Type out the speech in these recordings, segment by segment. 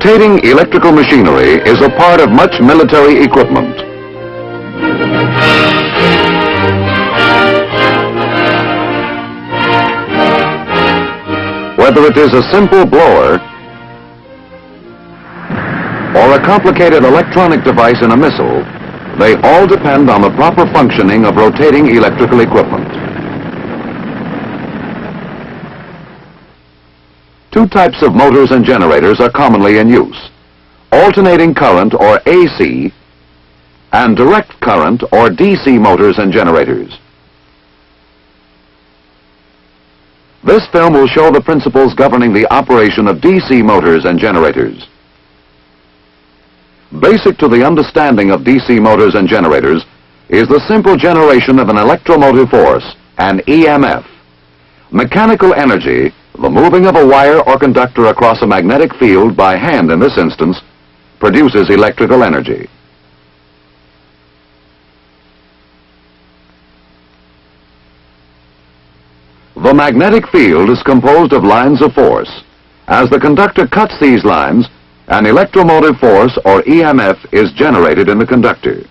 Rotating electrical machinery is a part of much military equipment. Whether it is a simple blower or a complicated electronic device in a missile, they all depend on the proper functioning of rotating electrical equipment. Two types of motors and generators are commonly in use: alternating current or AC and direct current or DC motors and generators. This film will show the principles governing the operation of DC motors and generators. Basic to the understanding of DC motors and generators is the simple generation of an electromotive force, an EMF. Mechanical energy, the moving of a wire or conductor across a magnetic field by hand in this instance, produces electrical energy. The magnetic field is composed of lines of force. As the conductor cuts these lines, an electromotive force or EMF is generated in the conductor.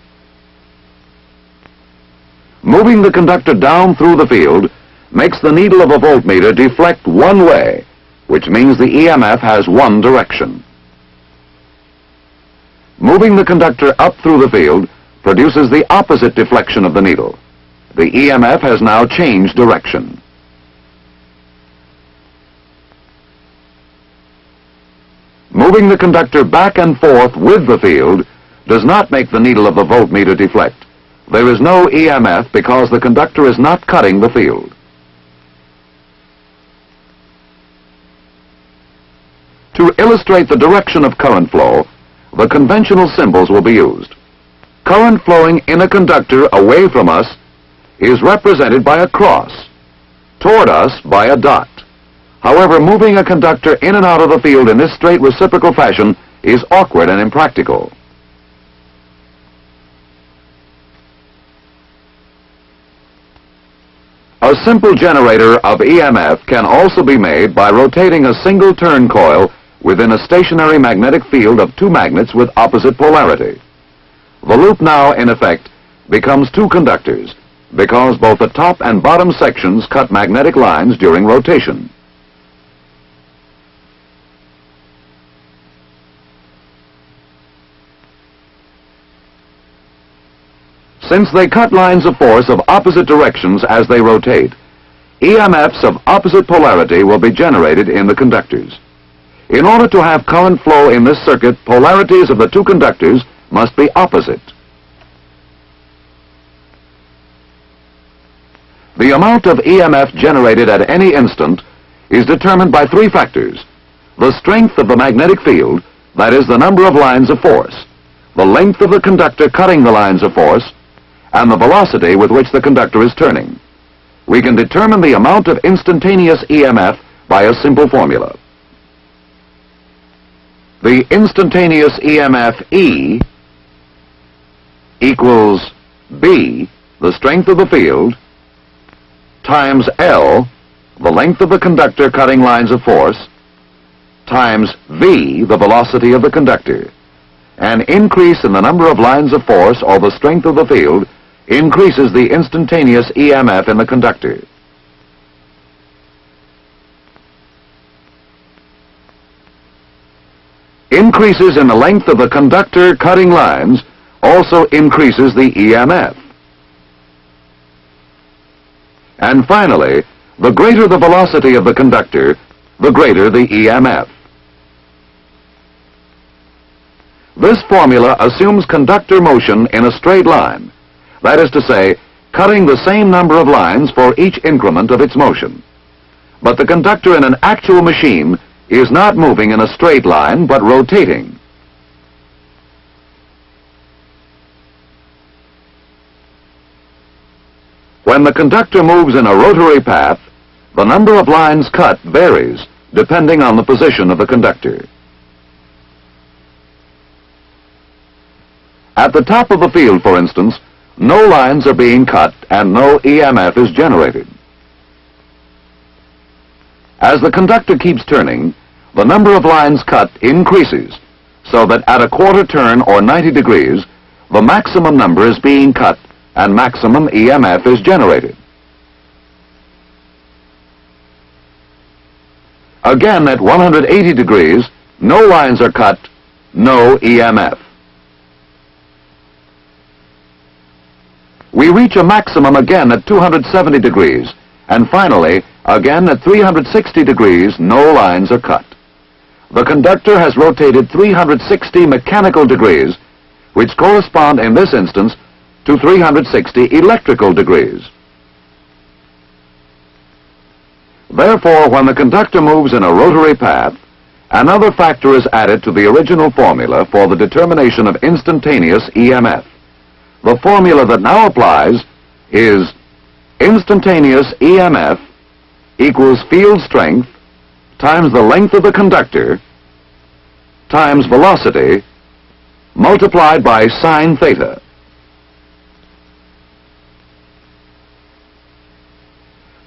Moving the conductor down through the field makes the needle of a voltmeter deflect one way, which means the EMF has one direction. Moving the conductor up through the field produces the opposite deflection of the needle. The EMF has now changed direction. Moving the conductor back and forth with the field does not make the needle of the voltmeter deflect. There is no EMF because the conductor is not cutting the field. To illustrate the direction of current flow, the conventional symbols will be used. Current flowing in a conductor away from us is represented by a cross, toward us by a dot. However, moving a conductor in and out of the field in this straight reciprocal fashion is awkward and impractical. A simple generator of EMF can also be made by rotating a single turn coil within a stationary magnetic field of two magnets with opposite polarity. The loop now, in effect, becomes two conductors because both the top and bottom sections cut magnetic lines during rotation. Since they cut lines of force of opposite directions as they rotate, EMFs of opposite polarity will be generated in the conductors. In order to have current flow in this circuit, polarities of the two conductors must be opposite. The amount of EMF generated at any instant is determined by three factors: the strength of the magnetic field, that is, the number of lines of force, the length of the conductor cutting the lines of force, and the velocity with which the conductor is turning. We can determine the amount of instantaneous EMF by a simple formula. The instantaneous EMF E equals B, the strength of the field, times L, the length of the conductor cutting lines of force, times V, the velocity of the conductor. An increase in the number of lines of force or the strength of the field increases the instantaneous EMF in the conductor. Increases in the length of the conductor cutting lines also increases the EMF. And finally, the greater the velocity of the conductor, the greater the EMF. This formula assumes conductor motion in a straight line, that is to say, cutting the same number of lines for each increment of its motion. But the conductor in an actual machine is not moving in a straight line, but rotating. When the conductor moves in a rotary path, the number of lines cut varies depending on the position of the conductor. At the top of the field, for instance, no lines are being cut and no EMF is generated. As the conductor keeps turning, the number of lines cut increases so that at a quarter turn or 90 degrees, the maximum number is being cut and maximum EMF is generated. Again, at 180 degrees, no lines are cut, no EMF. We reach a maximum again at 270 degrees, and finally, again at 360 degrees, no lines are cut. The conductor has rotated 360 mechanical degrees, which correspond in this instance to 360 electrical degrees. Therefore, when the conductor moves in a rotary path, another factor is added to the original formula for the determination of instantaneous EMF. The formula that now applies is instantaneous EMF equals field strength times the length of the conductor times velocity multiplied by sine theta.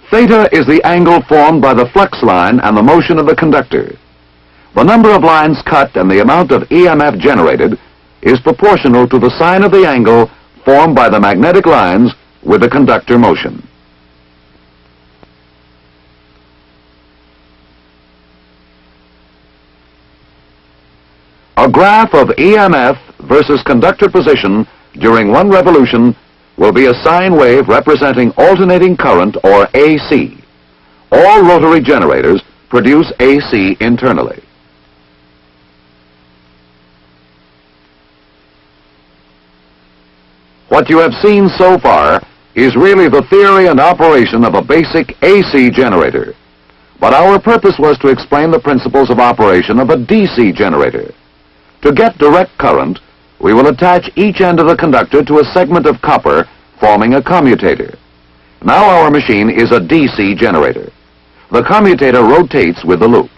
Theta is the angle formed by the flux line and the motion of the conductor. The number of lines cut and the amount of EMF generated is proportional to the sine of the angle formed by the magnetic lines with the conductor motion. A graph of EMF versus conductor position during one revolution will be a sine wave representing alternating current, or AC. All rotary generators produce AC internally. What you have seen so far is really the theory and operation of a basic AC generator, but our purpose was to explain the principles of operation of a DC generator. To get direct current, we will attach each end of the conductor to a segment of copper, forming a commutator. Now our machine is a DC generator. The commutator rotates with the loop.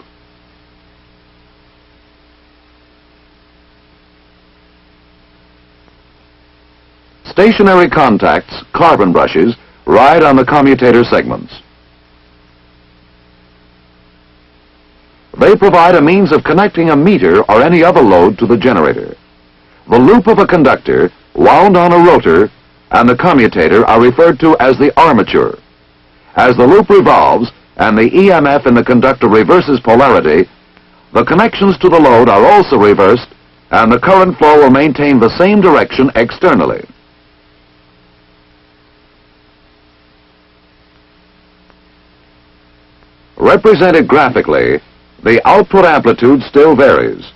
Stationary contacts, carbon brushes, ride on the commutator segments. They provide a means of connecting a meter or any other load to the generator. The loop of a conductor, wound on a rotor, and the commutator are referred to as the armature. As the loop revolves and the EMF in the conductor reverses polarity, the connections to the load are also reversed and the current flow will maintain the same direction externally. Represented graphically, the output amplitude still varies.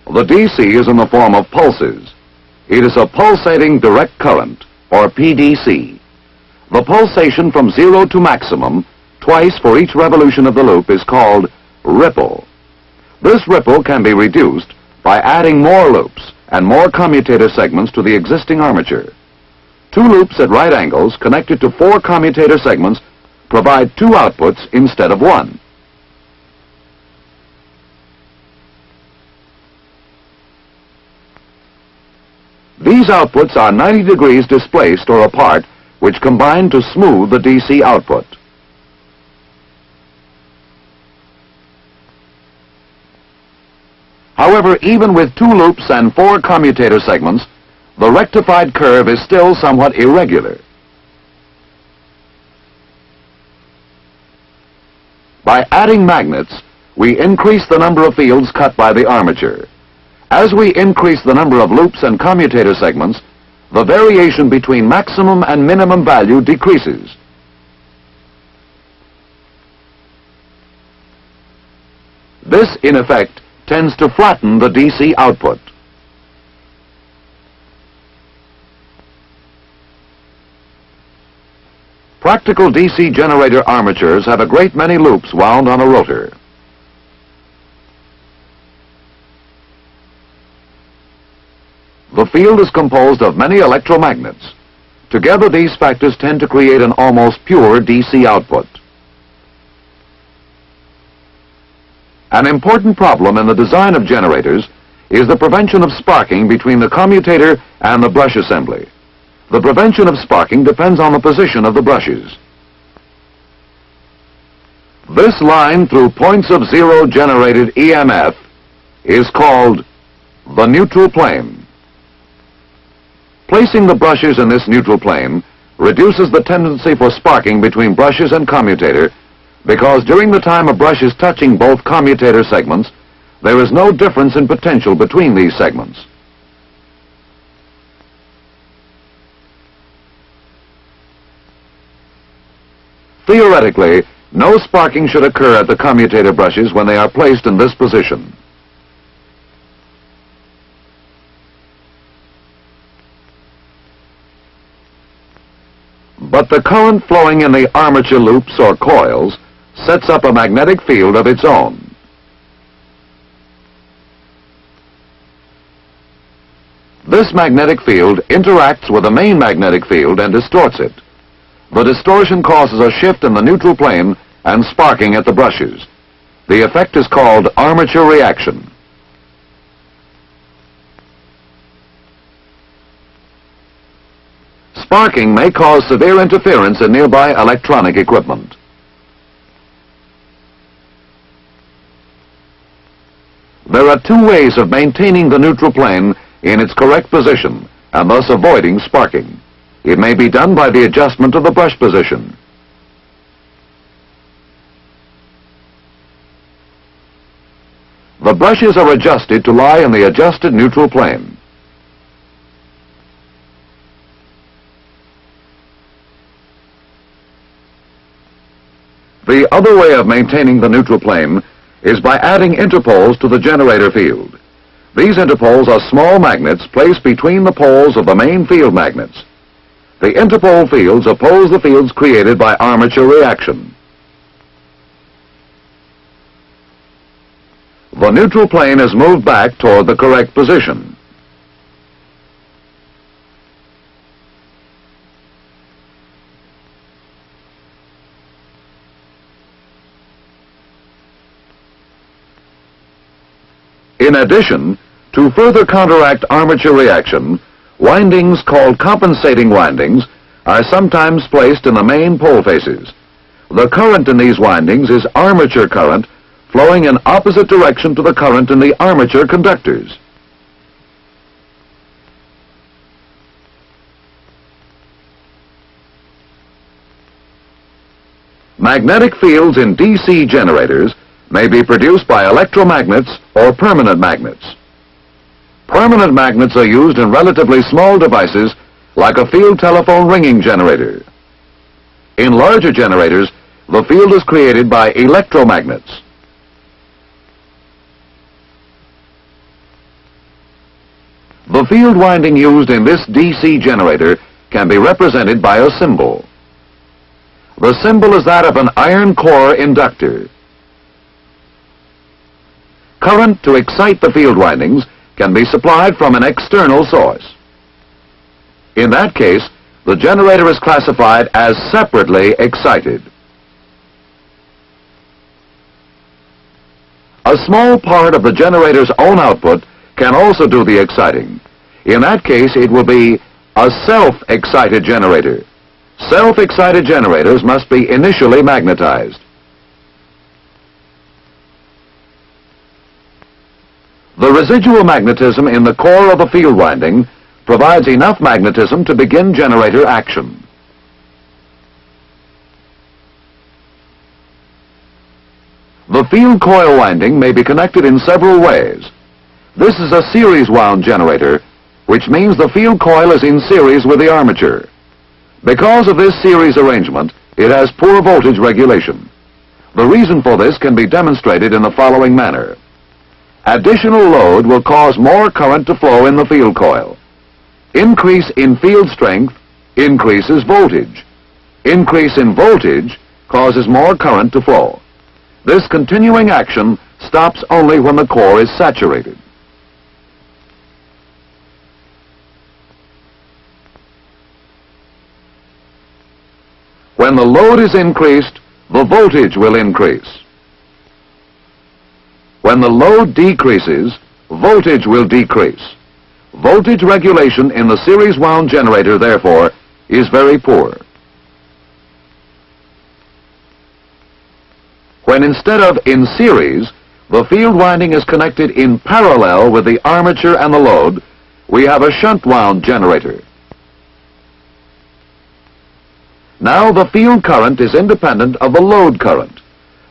The DC is in the form of pulses. It is a pulsating direct current, or PDC. The pulsation from 0 to maximum, twice for each revolution of the loop, is called ripple. This ripple can be reduced by adding more loops and more commutator segments to the existing armature. Two loops at right angles connected to four commutator segments provide two outputs instead of one. These outputs are 90 degrees displaced or apart, which combine to smooth the DC output. However, even with two loops and four commutator segments, the rectified curve is still somewhat irregular. By adding magnets, we increase the number of fields cut by the armature. As we increase the number of loops and commutator segments, the variation between maximum and minimum value decreases. This, in effect, tends to flatten the DC output. Practical DC generator armatures have a great many loops wound on a rotor. The field is composed of many electromagnets. Together, these factors tend to create an almost pure DC output. An important problem in the design of generators is the prevention of sparking between the commutator and the brush assembly. The prevention of sparking depends on the position of the brushes. This line through points of zero generated EMF is called The neutral plane. Placing the brushes in this neutral plane reduces the tendency for sparking between brushes and commutator, because during the time a brush is touching both commutator segments, there is no difference in potential between these segments. Theoretically, no sparking should occur at the commutator brushes when they are placed in this position. But the current flowing in the armature loops or coils sets up a magnetic field of its own. This magnetic field interacts with the main magnetic field and distorts it. The distortion causes a shift in the neutral plane and sparking at the brushes. The effect is called armature reaction. Sparking may cause severe interference in nearby electronic equipment. There are two ways of maintaining the neutral plane in its correct position and thus avoiding sparking. It may be done by the adjustment of the brush position. The brushes are adjusted to lie in the adjusted neutral plane. The other way of maintaining the neutral plane is by adding interpoles to the generator field. These interpoles are small magnets placed between the poles of the main field magnets. The interpole fields oppose the fields created by armature reaction. The neutral plane is moved back toward the correct position. In addition, to further counteract armature reaction, windings called compensating windings are sometimes placed in the main pole faces. The current in these windings is armature current flowing in opposite direction to the current in the armature conductors. Magnetic fields in DC generators may be produced by electromagnets or permanent magnets. Permanent magnets are used in relatively small devices like a field telephone ringing generator. In larger generators, the field is created by electromagnets. The field winding used in this DC generator can be represented by a symbol. The symbol is that of an iron core inductor. Current to excite the field windings can be supplied from an external source. In that case, the generator is classified as separately excited. A small part of the generator's own output can also do the exciting. In that case, it will be a self-excited generator. Self-excited generators must be initially magnetized. The residual magnetism in the core of the field winding provides enough magnetism to begin generator action. The field coil winding may be connected in several ways. This is a series wound generator, which means the field coil is in series with the armature. Because of this series arrangement, it has poor voltage regulation. The reason for this can be demonstrated in the following manner. Additional load will cause more current to flow in the field coil. Increase in field strength increases voltage. Increase in voltage causes more current to flow. This continuing action stops only when the core is saturated. When the load is increased, the voltage will increase. When the load decreases, voltage will decrease. Voltage regulation in the series wound generator, therefore, is very poor. When instead of in series, The field winding is connected in parallel with the armature and the load. We have a shunt wound generator. Now the field current is independent of the load current.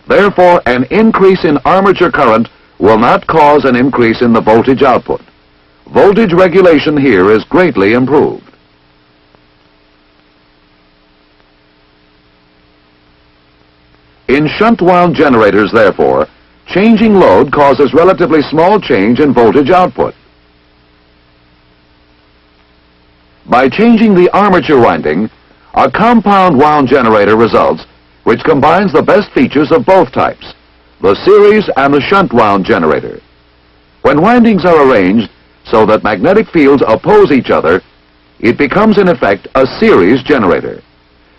Therefore, an increase in armature current will not cause an increase in the voltage output. Voltage regulation here is greatly improved. In shunt wound generators, therefore, changing load causes relatively small change in voltage output. By changing the armature winding, a compound wound generator results, which combines the best features of both types, the series and the shunt wound generator. When windings are arranged so that magnetic fields oppose each other, it becomes in effect a series generator.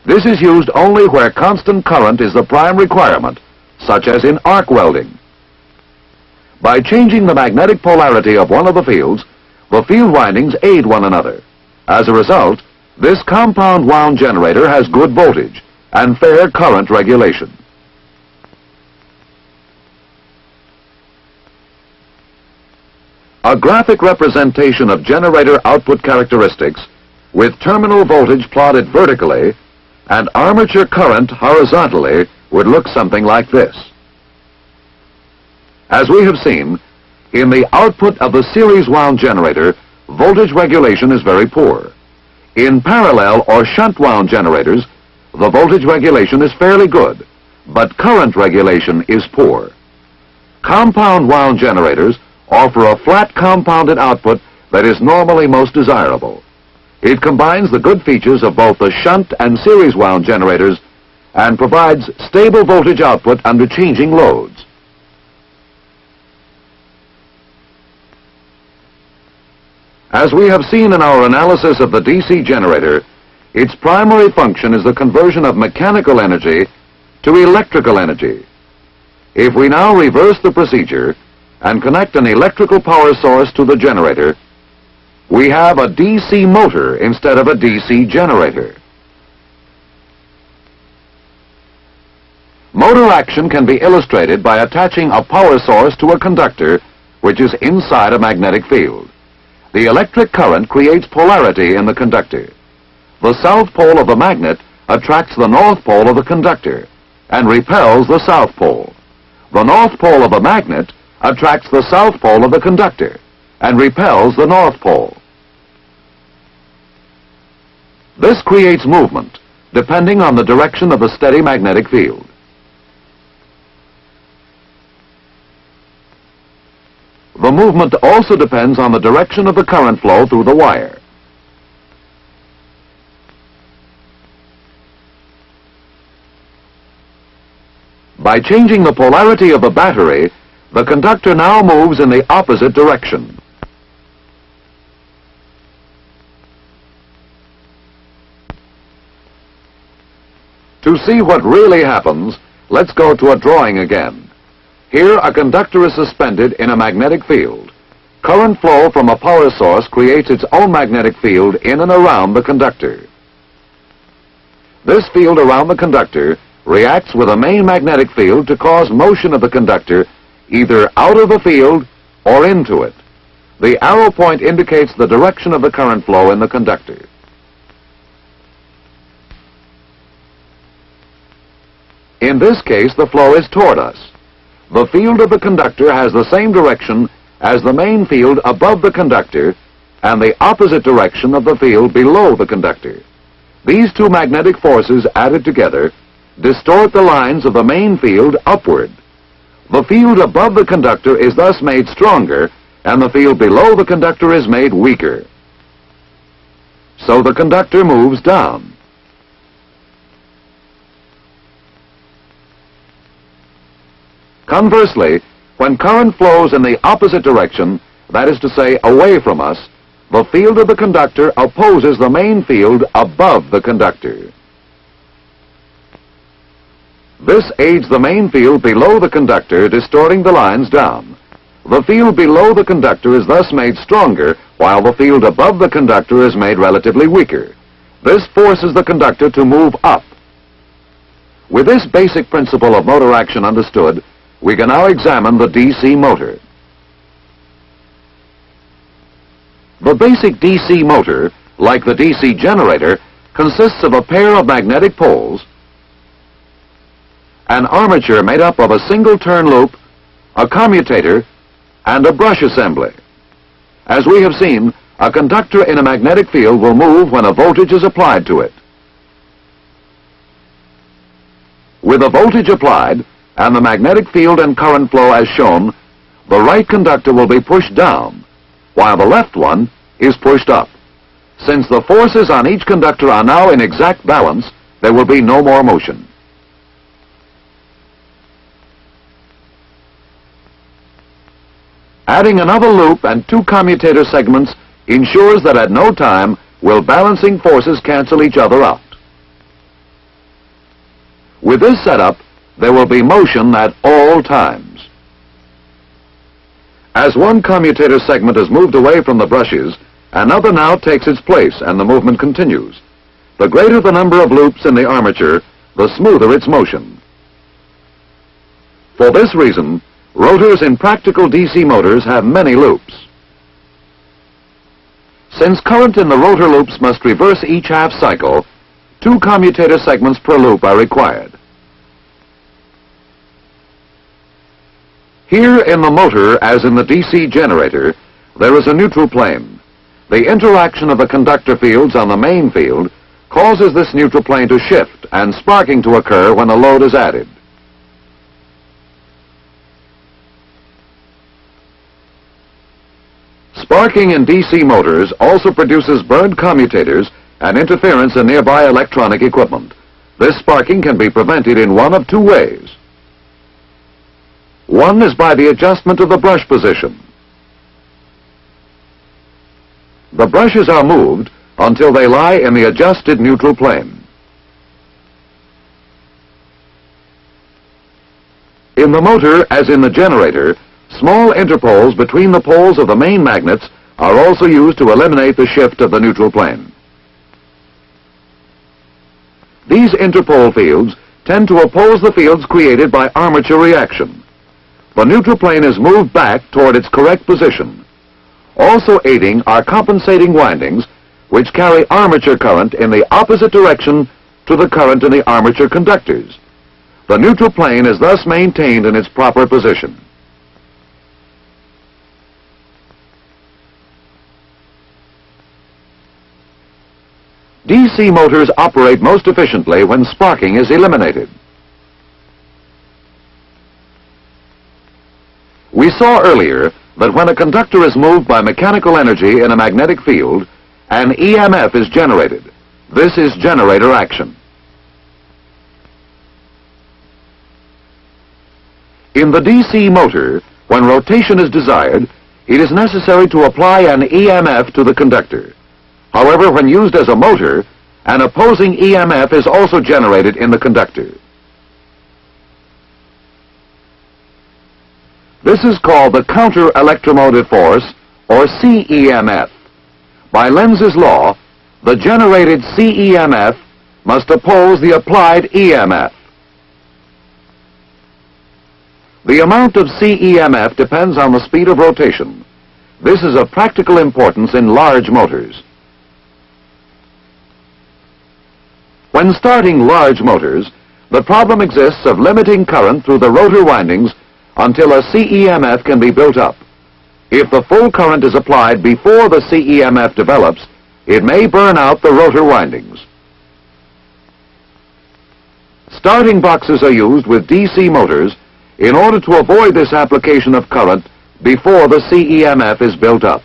This is used only where constant current is the prime requirement, such as in arc welding. By changing the magnetic polarity of one of the fields, the field windings aid one another. As a result, this compound wound generator has good voltage and fair current regulation. A graphic representation of generator output characteristics with terminal voltage plotted vertically and armature current horizontally would look something like this. As we have seen, in the output of the series wound generator, voltage regulation is very poor. In parallel or shunt wound generators, the voltage regulation is fairly good, but current regulation is poor. Compound wound generators offer a flat compounded output that is normally most desirable. It combines the good features of both the shunt and series wound generators and provides stable voltage output under changing loads. As we have seen in our analysis of the DC generator, its primary function is the conversion of mechanical energy to electrical energy. If we now reverse the procedure and connect an electrical power source to the generator, we have a DC motor instead of a DC generator. Motor action can be illustrated by attaching a power source to a conductor which is inside a magnetic field. The electric current creates polarity in the conductor. The south pole of the magnet attracts the north pole of the conductor and repels the south pole. The north pole of the magnet attracts the south pole of the conductor and repels the north pole. This creates movement depending on the direction of the steady magnetic field. The movement also depends on the direction of the current flow through the wire. By changing the polarity of the battery, the conductor now moves in the opposite direction. To see what really happens, let's go to a drawing again. Here, a conductor is suspended in a magnetic field. Current flow from a power source creates its own magnetic field in and around the conductor. This field around the conductor reacts with a main magnetic field to cause motion of the conductor either out of the field or into it. The arrow point indicates the direction of the current flow in the conductor. In this case, the flow is toward us. The field of the conductor has the same direction as the main field above the conductor and the opposite direction of the field below the conductor. These two magnetic forces added together distort the lines of the main field upward. The field above the conductor is thus made stronger and the field below the conductor is made weaker. So the conductor moves down. Conversely, when current flows in the opposite direction, that is to say, away from us, the field of the conductor opposes the main field above the conductor. This aids the main field below the conductor, distorting the lines down. The field below the conductor is thus made stronger, while the field above the conductor is made relatively weaker. This forces the conductor to move up. With this basic principle of motor action understood, we can now examine the DC motor. The basic DC motor, like the DC generator, consists of a pair of magnetic poles, an armature made up of a single turn loop, a commutator, and a brush assembly. As we have seen, a conductor in a magnetic field will move when a voltage is applied to it. With a voltage applied, and the magnetic field and current flow as shown, the right conductor will be pushed down, while the left one is pushed up. Since the forces on each conductor are now in exact balance, there will be no more motion. Adding another loop and two commutator segments ensures that at no time will balancing forces cancel each other out. With this setup, there will be motion at all times. As one commutator segment is moved away from the brushes, another now takes its place and the movement continues. The greater the number of loops in the armature, the smoother its motion. For this reason, rotors in practical DC motors have many loops. Since current in the rotor loops must reverse each half cycle, two commutator segments per loop are required. Here in the motor, as in the DC generator, there is a neutral plane. The interaction of the conductor fields on the main field causes this neutral plane to shift and sparking to occur when a load is added. Sparking in DC motors also produces burned commutators and interference in nearby electronic equipment. This sparking can be prevented in one of two ways. One is by the adjustment of the brush position. The brushes are moved until they lie in the adjusted neutral plane. In the motor, as in the generator, small interpoles between the poles of the main magnets are also used to eliminate the shift of the neutral plane. These interpole fields tend to oppose the fields created by armature reaction. The neutral plane is moved back toward its correct position. Also aiding are compensating windings, which carry armature current in the opposite direction to the current in the armature conductors. The neutral plane is thus maintained in its proper position. DC motors operate most efficiently when sparking is eliminated. We saw earlier that when a conductor is moved by mechanical energy in a magnetic field, an EMF is generated. This is generator action. In the DC motor, when rotation is desired, it is necessary to apply an EMF to the conductor. However, when used as a motor, an opposing EMF is also generated in the conductor. This is called the counter-electromotive force, or CEMF. By Lenz's law, the generated CEMF must oppose the applied EMF. The amount of CEMF depends on the speed of rotation. This is of practical importance in large motors. When starting large motors, the problem exists of limiting current through the rotor windings until a CEMF can be built up. If the full current is applied before the CEMF develops, it may burn out the rotor windings. Starting boxes are used with DC motors in order to avoid this application of current before the CEMF is built up.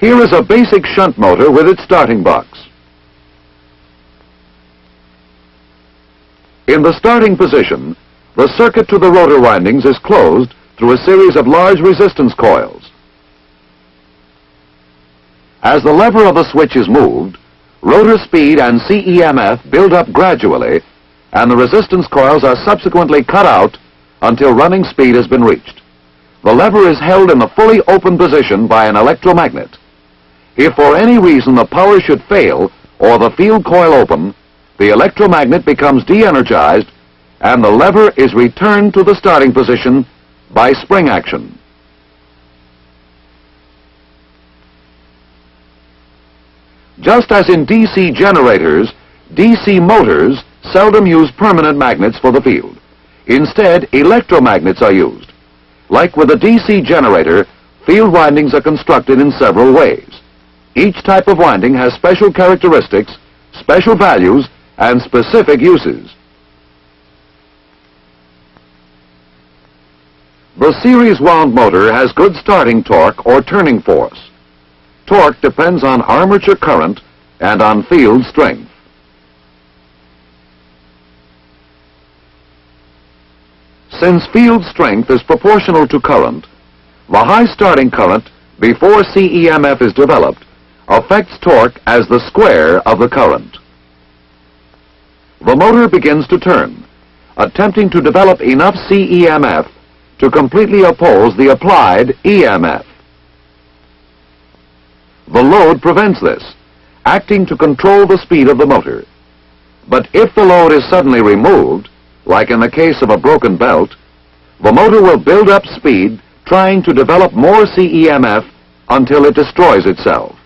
Here is a basic shunt motor with its starting box. In the starting position, the circuit to the rotor windings is closed through a series of large resistance coils. As the lever of the switch is moved, rotor speed and CEMF build up gradually, and the resistance coils are subsequently cut out until running speed has been reached. The lever is held in the fully open position by an electromagnet. If for any reason the power should fail or the field coil open, the electromagnet becomes de-energized and the lever is returned to the starting position by spring action. Just as in DC generators, DC motors seldom use permanent magnets for the field. Instead, electromagnets are used. Like with a DC generator, field windings are constructed in several ways. Each type of winding has special characteristics, special values, and specific uses. The series wound motor has good starting torque or turning force. Torque depends on armature current and on field strength. Since field strength is proportional to current, the high starting current before CEMF is developed affects torque as the square of the current. The motor begins to turn, attempting to develop enough CEMF to completely oppose the applied EMF. The load prevents this, acting to control the speed of the motor. But if the load is suddenly removed, like in the case of a broken belt, the motor will build up speed trying to develop more CEMF until it destroys itself.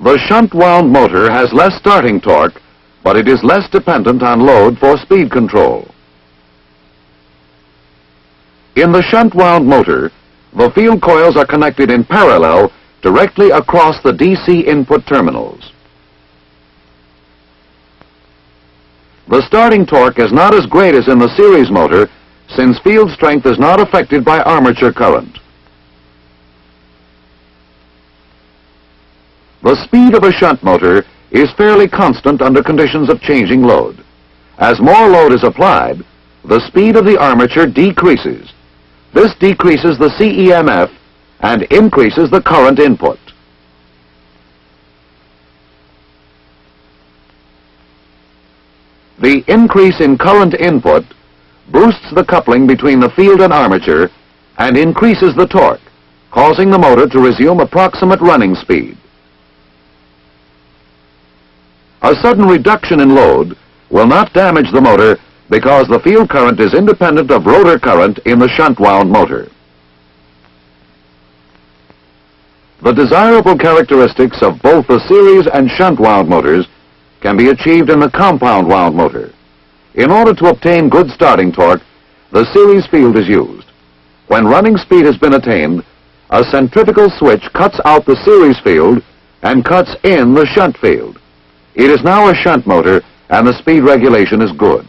The shunt-wound motor has less starting torque, but it is less dependent on load for speed control. In the shunt-wound motor, the field coils are connected in parallel directly across the DC input terminals. The starting torque is not as great as in the series motor since field strength is not affected by armature current. The speed of a shunt motor is fairly constant under conditions of changing load. As more load is applied, the speed of the armature decreases. This decreases the CEMF and increases the current input. The increase in current input boosts the coupling between the field and armature and increases the torque, causing the motor to resume approximate running speed. A sudden reduction in load will not damage the motor because the field current is independent of rotor current in the shunt-wound motor. The desirable characteristics of both the series and shunt-wound motors can be achieved in the compound-wound motor. In order to obtain good starting torque, the series field is used. When running speed has been attained, a centrifugal switch cuts out the series field and cuts in the shunt field. It is now a shunt motor and the speed regulation is good.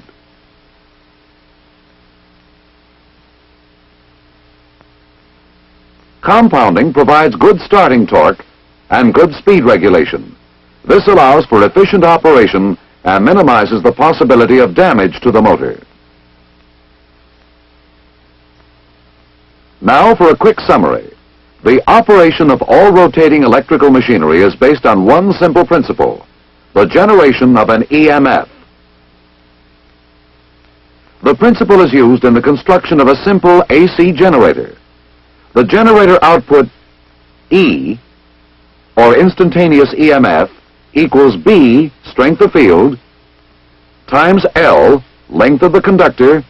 Compounding provides good starting torque and good speed regulation. This allows for efficient operation and minimizes the possibility of damage to the motor. Now for a quick summary. The operation of all rotating electrical machinery is based on one simple principle: the generation of an EMF. The principle is used in the construction of a simple AC generator. The generator output E, or instantaneous EMF, equals B, strength of field, times L, length of the conductor,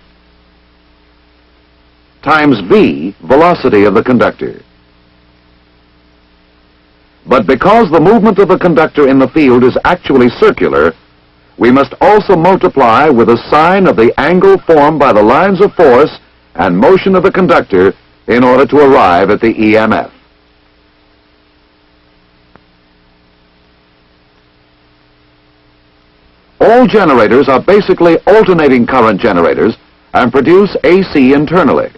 times V, velocity of the conductor. But because the movement of the conductor in the field is actually circular, we must also multiply with a sine of the angle formed by the lines of force and motion of the conductor in order to arrive at the EMF. All generators are basically alternating current generators and produce AC internally.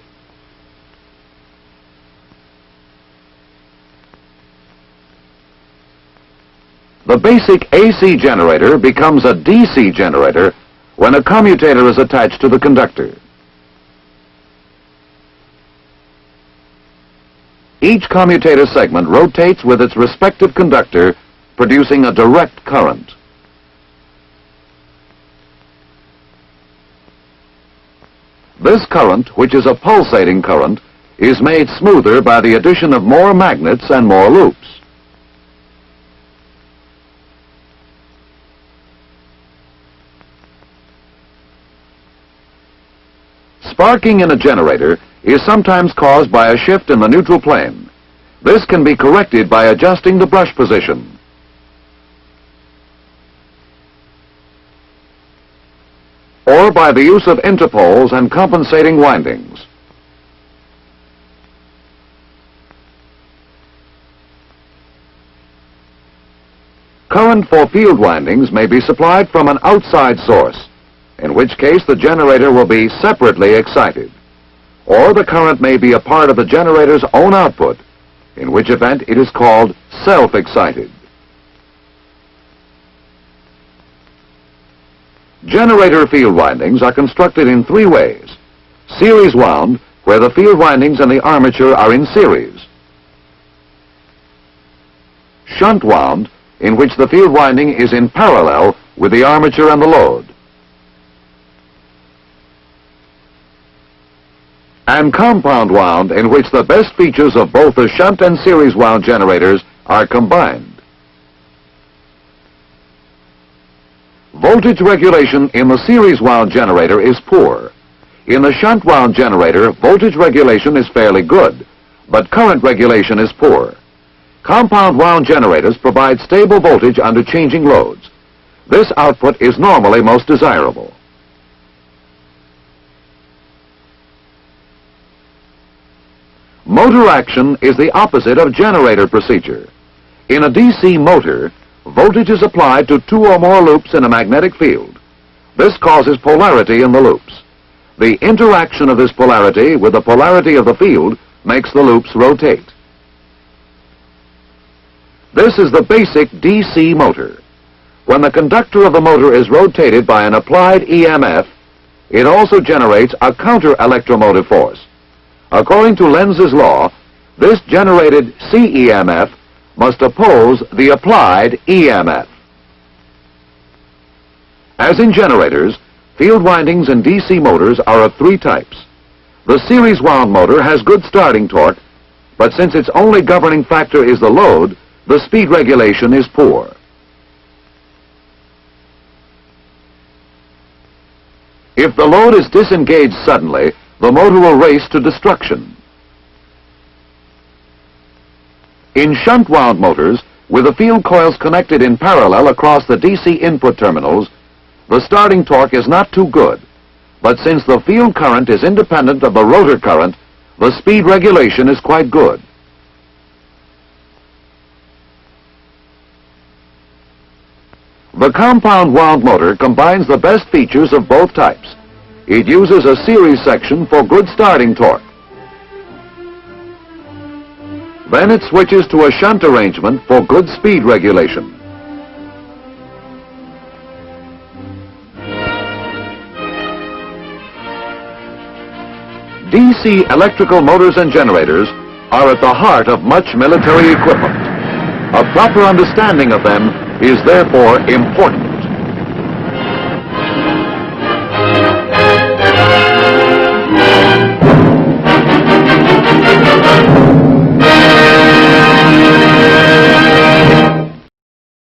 The basic AC generator becomes a DC generator when a commutator is attached to the conductor. Each commutator segment rotates with its respective conductor, producing a direct current. This current, which is a pulsating current, is made smoother by the addition of more magnets and more loops. Sparking in a generator is sometimes caused by a shift in the neutral plane. This can be corrected by adjusting the brush position. Or by the use of interpoles and compensating windings. Current for field windings may be supplied from an outside source, in which case the generator will be separately excited. Or the current may be a part of the generator's own output, in which event it is called self-excited. Generator field windings are constructed in three ways. Series wound, where the field windings and the armature are in series. Shunt wound, in which the field winding is in parallel with the armature and the load. And compound wound, in which the best features of both the shunt and series wound generators are combined. Voltage regulation in the series wound generator is poor. In the shunt wound generator, voltage regulation is fairly good, but current regulation is poor. Compound wound generators provide stable voltage under changing loads. This output is normally most desirable. Motor action is the opposite of generator procedure. In a DC motor, voltage is applied to two or more loops in a magnetic field. This causes polarity in the loops. The interaction of this polarity with the polarity of the field makes the loops rotate. This is the basic DC motor. When the conductor of the motor is rotated by an applied EMF, it also generates a counter-electromotive force. According to Lenz's law, this generated CEMF must oppose the applied EMF. As in generators, field windings in DC motors are of three types. The series wound motor has good starting torque, but since its only governing factor is the load, the speed regulation is poor. If the load is disengaged suddenly, the motor will race to destruction. In shunt wound motors, with the field coils connected in parallel across the DC input terminals, the starting torque is not too good, but since the field current is independent of the rotor current, the speed regulation is quite good. The compound wound motor combines the best features of both types. It uses a series section for good starting torque. Then it switches to a shunt arrangement for good speed regulation. DC electrical motors and generators are at the heart of much military equipment. A proper understanding of them is therefore important.